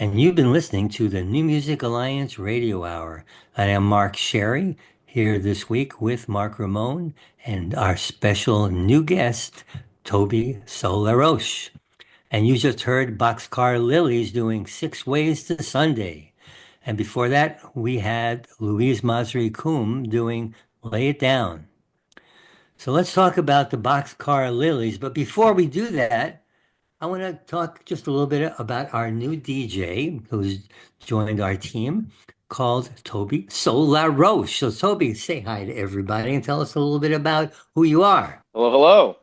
and you've been listening to the New Music Alliance Radio Hour. I am Mark Sherry, here this week with Mark Ramone and our special new guest, Tobey Sol LaRoche. And you just heard Boxcar Lilies doing Six Ways to Sunday. And before that, we had Louise Mosrie Coombe doing Lay It Down. So let's talk about the Boxcar Lilies. But before we do that, I want to talk just a little bit about our new DJ who's joined our team called Tobey Sol LaRoche. So, Toby, say hi to everybody and tell us a little bit about who you are. Hello, hello.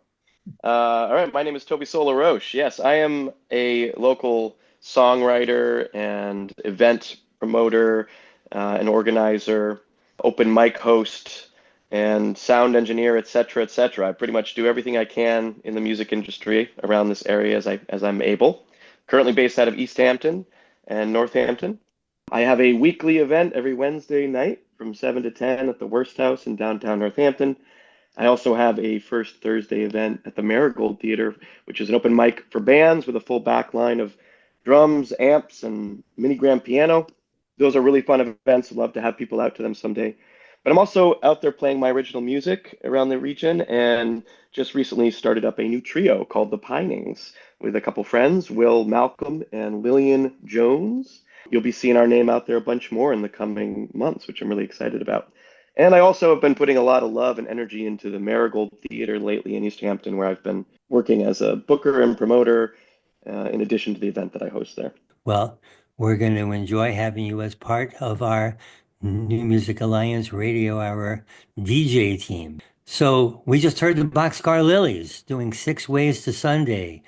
All right, my name is Tobey Sol LaRoche. Yes, I am a local songwriter and event promoter, and organizer, open mic host, and sound engineer, etc., etc. I pretty much do everything I can in the music industry around this area as I'm able. Currently based out of East Hampton and Northampton. I have a weekly event every Wednesday night from 7 to 10 at the Worst House in downtown Northampton. I also have a first Thursday event at the Marigold Theater, which is an open mic for bands with a full back line of drums, amps, and mini grand piano. Those are really fun events. I'd love to have people out to them someday. But I'm also out there playing my original music around the region and just recently started up a new trio called the Pinings with a couple friends, Will Malcolm and Lillian Jones. You'll be seeing our name out there a bunch more in the coming months, which I'm really excited about. And I also have been putting a lot of love and energy into the Marigold Theater lately in East Hampton, where I've been working as a booker and promoter, in addition to the event that I host there. Well, we're going to enjoy having you as part of our New Music Alliance Radio Hour DJ team. So we just heard the Boxcar Lilies doing Six Ways to Sunday.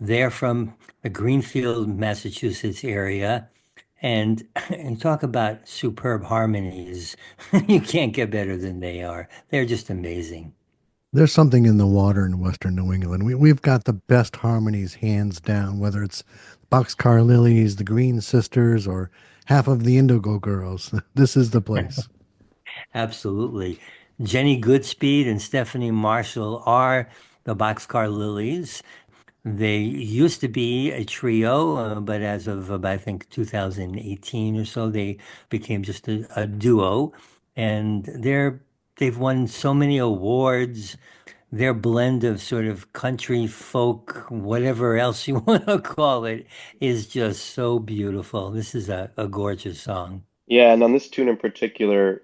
They're from the Greenfield, Massachusetts area. And talk about superb harmonies. You can't get better than they are. They're just amazing. There's something in the water in Western New England. We've got the best harmonies hands down, whether it's Boxcar Lilies, the Green Sisters, or half of the Indigo Girls. This is the place. Absolutely. Jenny Goodspeed and Stephanie Marshall are the Boxcar Lilies. They used to be a trio, but as of I think 2018 or so, they became just a duo, and they've won so many awards. Their blend of sort of country folk, whatever else you want to call it, is just so beautiful. This is a gorgeous song. Yeah, and on this tune in particular,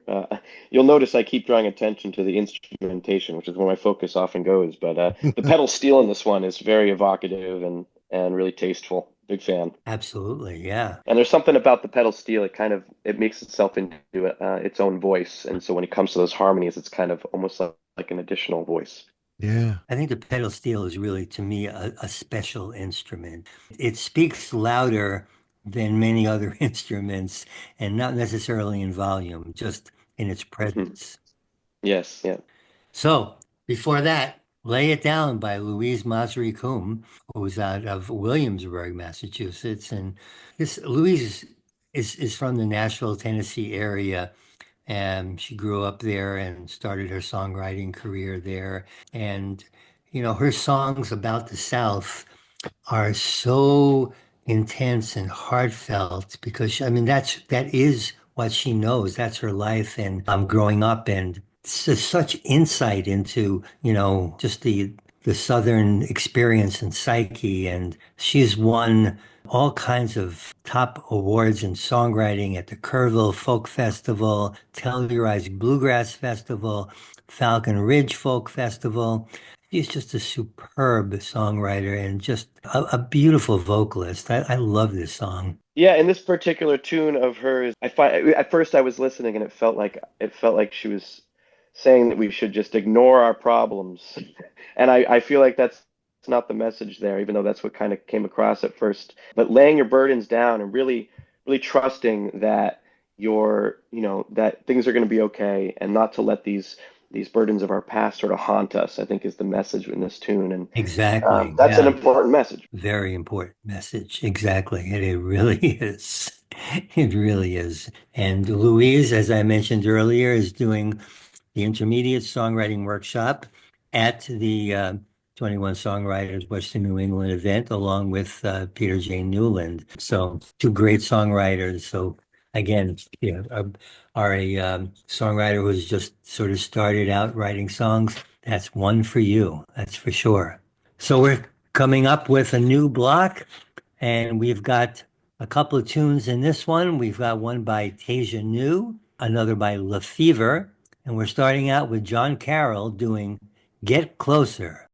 you'll notice I keep drawing attention to the instrumentation, which is where my focus often goes. But the pedal steel in this one is very evocative and really tasteful. Big fan. Absolutely, yeah. And there's something about the pedal steel, it makes itself into its own voice. And so when it comes to those harmonies, it's kind of almost like an additional voice. Yeah. I think the pedal steel is really, to me, a special instrument. It speaks louder than many other instruments, and not necessarily in volume, just in its Mhm. presence. Yes, yeah. So, before that, Lay It Down by Louise Mosrie Coombe, who's out of Williamsburg, Massachusetts. And this Louise is from the Nashville, Tennessee area. And she grew up there and started her songwriting career there. And, her songs about the South are so intense and heartfelt because, I mean, that is what she knows. That's her life. And growing up, and such insight into, just the Southern experience and psyche. And she's won all kinds of top awards in songwriting at the Kerrville Folk Festival, Telluride Bluegrass Festival, Falcon Ridge Folk Festival. She's just a superb songwriter and just a beautiful vocalist. I love this song. Yeah, in this particular tune of hers, I find at first I was listening and it felt like she was saying that we should just ignore our problems. And I feel like that's not the message there, even though that's what kind of came across at first. But laying your burdens down and really trusting that that things are going to be okay and not to let these burdens of our past sort of haunt us, I think is the message in this tune. And Exactly. that's an Yeah. important message. Very important message. Exactly. And it really is. It really is. And Louise, as I mentioned earlier, is doing the intermediate songwriting workshop at the 21 Songwriters Western New England event, along with Peter J. Newland. So two great songwriters. So again, are a songwriter who's just sort of started out writing songs. That's one for you. That's for sure. So we're coming up with a new block, and we've got a couple of tunes in this one. We've got one by Taija New, another by LeFever, and we're starting out with Jon Carroll doing Get Closer.